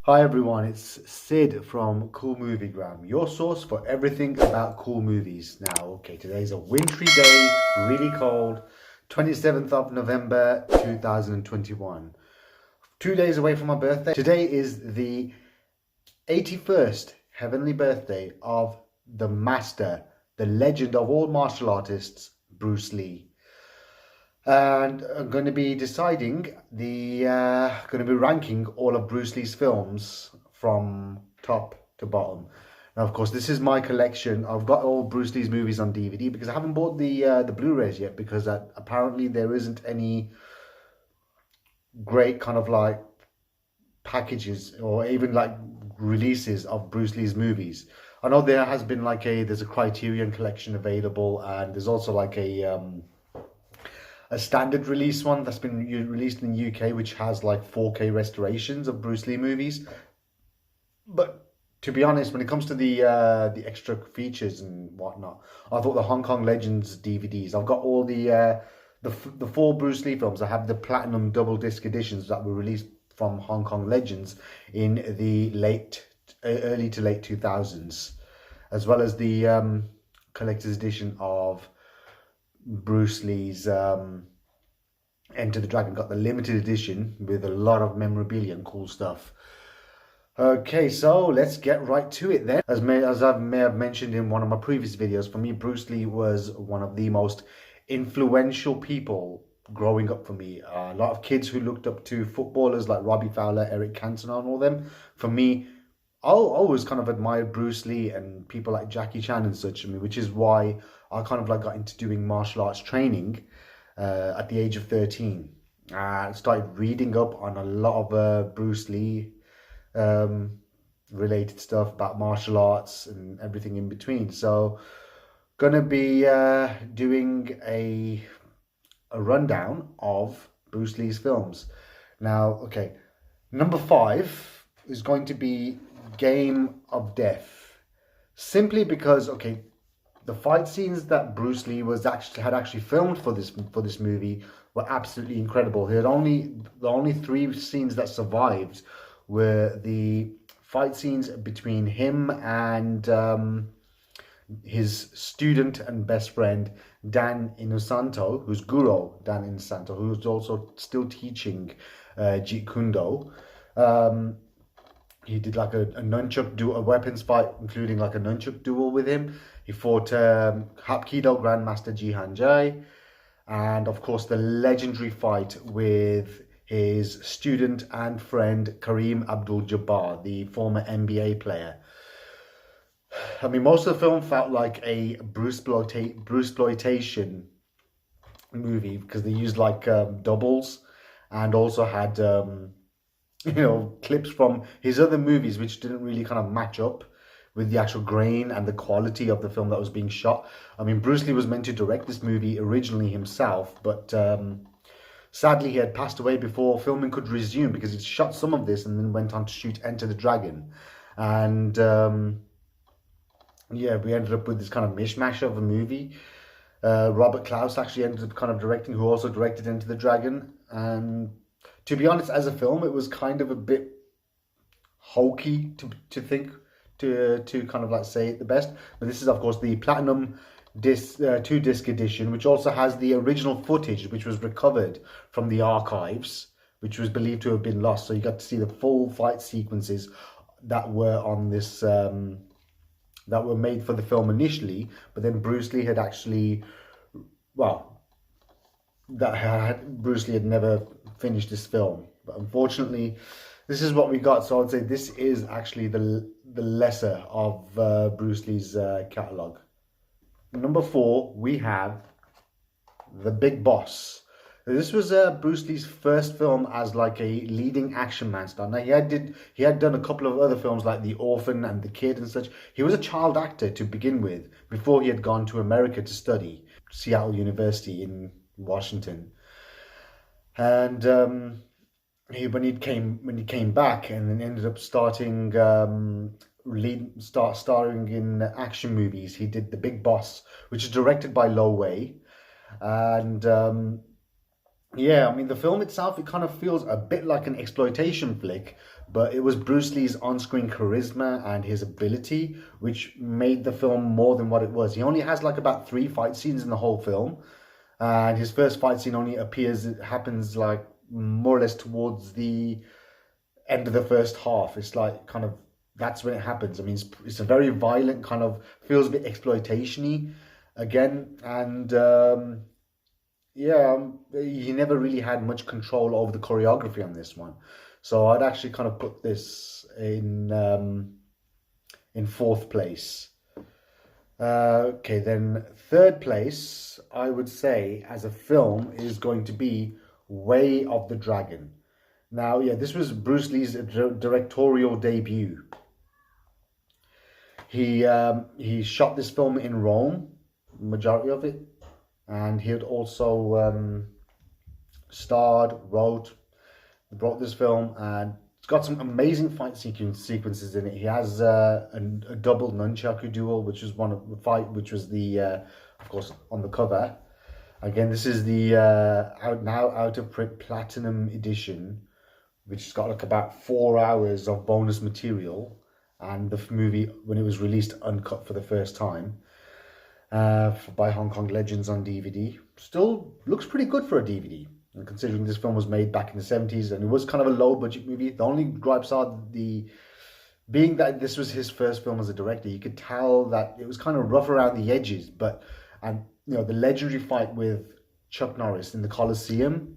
Hi everyone, it's Sid from Cool Moviegram, your source for everything about cool movies. Now, okay, today's a wintry day, really cold, 27th of November 2021. 2 days away from my birthday. Today is the 81st heavenly birthday of the master, the legend of all martial artists, Bruce Lee. And I'm going to be ranking all of Bruce Lee's films from top to bottom. Now, of course, this is my collection. I've got all Bruce Lee's movies on DVD because I haven't bought the Blu-rays yet, because apparently there isn't any great kind of like packages or even like releases of Bruce Lee's movies. I know there has been like there's a Criterion collection available, and there's also like a standard release one that's been released in the UK, which has like 4K restorations of Bruce Lee movies. But to be honest, when it comes to the extra features and whatnot, I thought the Hong Kong Legends DVDs. I've got all the 4 Bruce Lee films. I have the platinum double disc editions that were released from Hong Kong Legends in the early to late 2000s, as well as the collector's edition of Bruce Lee's Enter the Dragon. Got the limited edition with a lot of memorabilia and cool stuff. Okay, so let's get right to it then. As I may have mentioned in one of my previous videos, for me, Bruce Lee was one of the most influential people growing up for me. A lot of kids who looked up to footballers like Robbie Fowler, Eric Cantona and all them. For me, I always kind of admired Bruce Lee and people like Jackie Chan and such, which is why I kind of like got into doing martial arts training at the age of 13. I started reading up on a lot of Bruce Lee related stuff about martial arts and everything in between. So gonna be doing a rundown of Bruce Lee's films. Now, okay, number 5 is going to be Game of Death, simply because, okay, the fight scenes that Bruce Lee had actually filmed for this movie were absolutely incredible. The only 3 scenes that survived were the fight scenes between him and his student and best friend Dan Inosanto, who's Guro Dan Inosanto, who's also still teaching Jeet Kune Do. He did like a weapons fight, including like a nunchuck duel with him. He fought Hapkido Grandmaster Jihan Jai, and of course the legendary fight with his student and friend Kareem Abdul-Jabbar, the former NBA player. I mean, most of the film felt like a Bruceploitation movie, because they used like doubles, and also had clips from his other movies which didn't really kind of match up with the actual grain and the quality of the film that was being shot. I mean, Bruce Lee was meant to direct this movie originally himself, but sadly he had passed away before filming could resume, because he shot some of this and then went on to shoot Enter the Dragon. And yeah, we ended up with this kind of mishmash of a movie. Robert Klaus actually ended up kind of directing, who also directed Enter the Dragon. And to be honest, as a film, it was kind of a bit hokey to kind of like say it the best. But this is, of course, the platinum disc 2-disc edition, which also has the original footage, which was recovered from the archives, which was believed to have been lost. So you got to see the full fight sequences that were on this, that were made for the film initially. But then Bruce Lee had actually, Bruce Lee had never finished this film. But unfortunately, this is what we got. So I'd say this is actually the lesser of Bruce Lee's catalogue. Number 4, we have The Big Boss. This was Bruce Lee's first film as like a leading action man star. Now he had done a couple of other films like The Orphan and The Kid and such. He was a child actor to begin with before he had gone to America to study, Seattle University in Washington. And when he came back and then ended up starting starring in action movies. He did The Big Boss, which is directed by Lo Wei, and yeah, I mean, the film itself, it kind of feels a bit like an exploitation flick, but it was Bruce Lee's on-screen charisma and his ability which made the film more than what it was. He only has like about three fight scenes in the whole film, and his first fight scene only it happens like more or less towards the end of the first half. It's like kind of that's when it happens. I mean, it's a very violent kind of feels a bit exploitation-y again, and yeah, he never really had much control over the choreography on this one. So I'd actually kind of put this in fourth place. Okay, then third place, I would say, as a film, is going to be Way of the Dragon. Now, yeah, this was Bruce Lee's directorial debut. He shot this film in Rome, majority of it, and he had also starred, brought this film, and it's got some amazing fight sequences in it. He has a double nunchaku duel, which was one of the fight, which was the of course on the cover. Again, this is the out of print platinum edition, which has got like about 4 hours of bonus material, and the movie when it was released uncut for the first time. By Hong Kong Legends on DVD. Still looks pretty good for a DVD. And considering this film was made back in the 70s and it was kind of a low budget movie, the only gripes are being that this was his first film as a director, you could tell that it was kind of rough around the edges. And the legendary fight with Chuck Norris in the Coliseum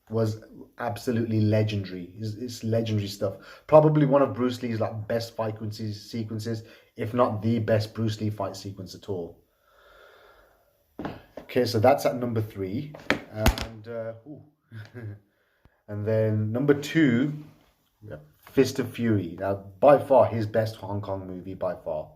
was absolutely legendary. It's legendary stuff. Probably one of Bruce Lee's like best fight sequences, if not the best Bruce Lee fight sequence at all. Okay, so that's at number 3, and and then number 2, Fist of Fury. Now, by far his best Hong Kong movie by far.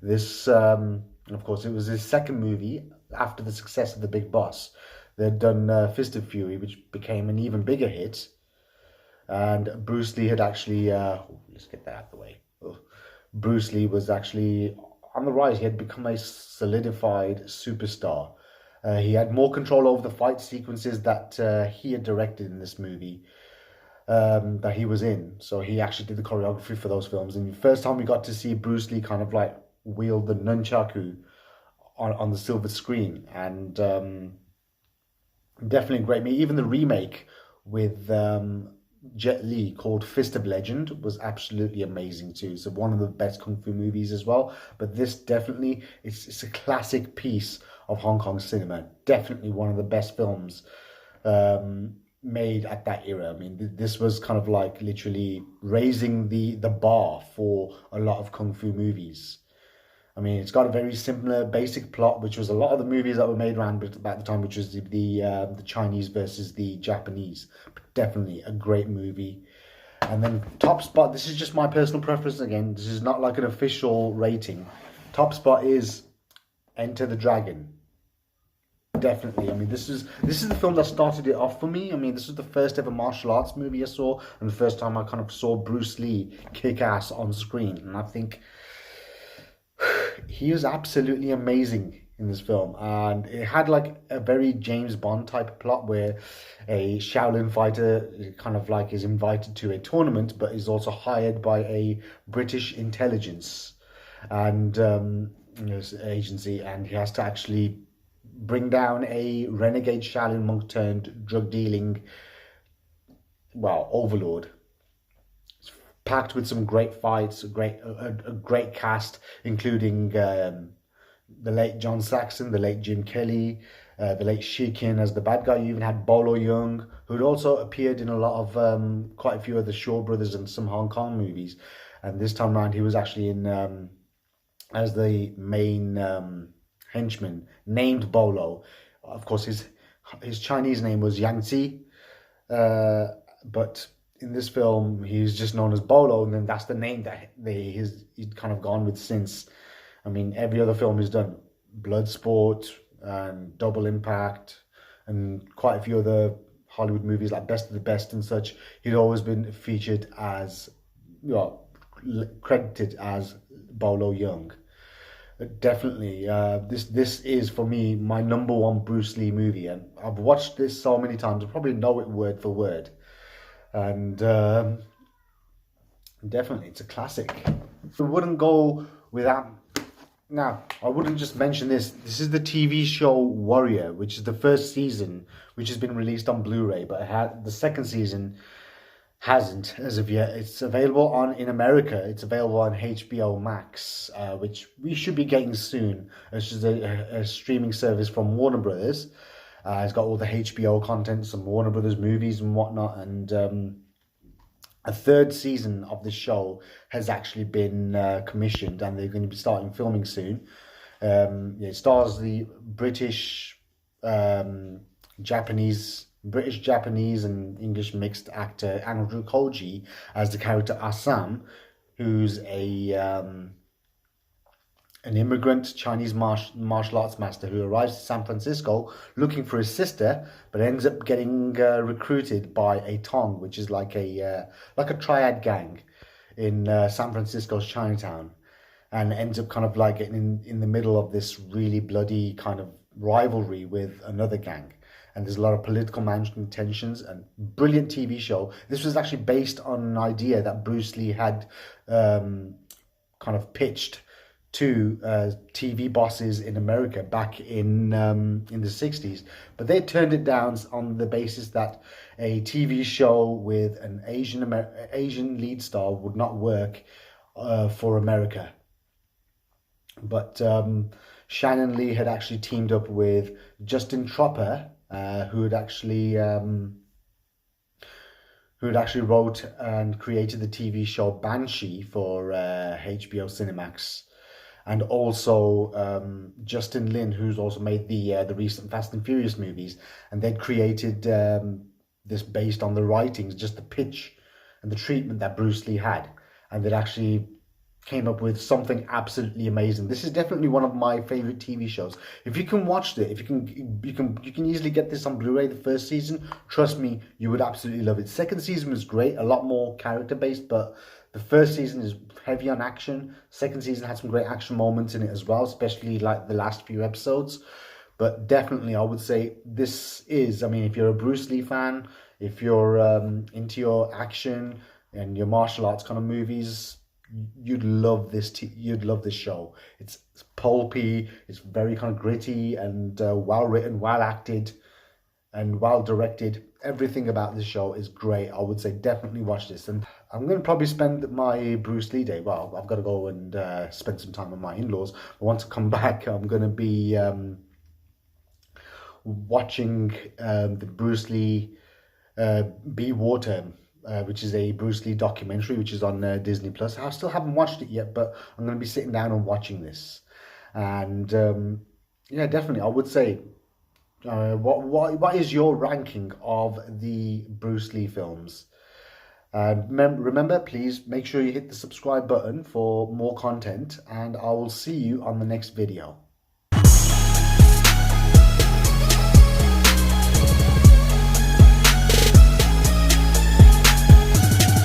This, of course, it was his second movie after the success of The Big Boss. They'd done Fist of Fury, which became an even bigger hit, and Bruce Lee had actually let's get that out of the way. Bruce Lee was actually on the rise. He had become a solidified superstar. He had more control over the fight sequences that he had directed in this movie that he was in. So he actually did the choreography for those films. And the first time we got to see Bruce Lee kind of like wield the nunchaku on the silver screen. And definitely great. Even the remake with Jet Li called Fist of Legend was absolutely amazing too. So one of the best kung fu movies as well. But this definitely, it's a classic piece of Hong Kong cinema. Definitely one of the best films made at that era. I mean, this was kind of like literally raising the bar for a lot of kung fu movies. I mean, it's got a very similar basic plot, which was a lot of the movies that were made around about the time, which was the Chinese versus the Japanese. But definitely a great movie. And then top spot, this is just my personal preference again. This is not like an official rating. Top spot is Enter the Dragon. Definitely. I mean, this is the film that started it off for me. I mean, this was the first ever martial arts movie I saw, and the first time I kind of saw Bruce Lee kick ass on screen. And I think he was absolutely amazing in this film, and it had like a very James Bond type of plot where a Shaolin fighter kind of like is invited to a tournament, but is also hired by a British intelligence and agency, and he has to actually bring down a renegade Shaolin monk turned drug dealing, overlord. Packed with some great fights, a great cast, including the late John Saxon, the late Jim Kelly, the late Shikin as the bad guy. You even had Bolo Yeung, who'd also appeared in a lot of quite a few of the Shaw Brothers and some Hong Kong movies. And this time around, he was actually in as the main henchman named Bolo. Of course, his his Chinese name was Yangtze, but in this film he's just known as Bolo, and then that's the name that he's kind of gone with since. I mean, every other film he's done, Bloodsport and Double Impact, and quite a few other Hollywood movies like Best of the Best and such, he'd always been featured as, credited as Bolo Young. Definitely, this is for me my number one Bruce Lee movie, and I've watched this so many times. I probably know it word for word, and definitely it's a classic. It wouldn't go without. Now, I wouldn't just mention this. This is the TV show Warrior, which is the first season, which has been released on Blu-ray, but it had the second season hasn't as of yet. It's available in America. It's available on HBO Max, which we should be getting soon. It's just a streaming service from Warner Brothers. It's got all the HBO content, some Warner Brothers movies and whatnot, and a third season of the show has actually been commissioned, and they're going to be starting filming soon. It stars the British, Japanese, and English mixed actor Andrew Koji as the character Assam, who's an immigrant Chinese martial arts master who arrives to San Francisco looking for his sister, but ends up getting recruited by a Tong, which is like a triad gang in San Francisco's Chinatown, and ends up kind of like getting in the middle of this really bloody kind of rivalry with another gang. And there's a lot of political management tensions, and brilliant TV show. This was actually based on an idea that Bruce Lee had kind of pitched to TV bosses in America back in the 60s, but they turned it down on the basis that a TV show with an Asian lead star would not work for America. But Shannon Lee had actually teamed up with Justin Tropper, who had actually wrote and created the TV show Banshee for HBO Cinemax, and also Justin Lin, who's also made the recent Fast and Furious movies, and they'd created this based on the writings, just the pitch and the treatment that Bruce Lee had, and they'd actually came up with something absolutely amazing. This is definitely one of my favorite TV shows. If you can watch it, if you can easily get this on Blu-ray. The first season, trust me, you would absolutely love it. Second season was great, a lot more character based, but the first season is heavy on action. Second season had some great action moments in it as well, especially like the last few episodes. But definitely, I would say this is, I mean, if you're a Bruce Lee fan, if you're into your action and your martial arts kind of movies, you'd love this. You'd love this show. It's pulpy. It's very kind of gritty and well written, well acted, and well directed. Everything about this show is great. I would say definitely watch this. And I'm going to probably spend my Bruce Lee day. Well, I've got to go and spend some time with my in-laws. But once I come back, I'm going to be watching the Bruce Lee Be Water, which is a Bruce Lee documentary, which is on Disney Plus. I still haven't watched it yet, but I'm going to be sitting down and watching this. And yeah, definitely, I would say, what is your ranking of the Bruce Lee films? Remember, please make sure you hit the subscribe button for more content, and I will see you on the next video.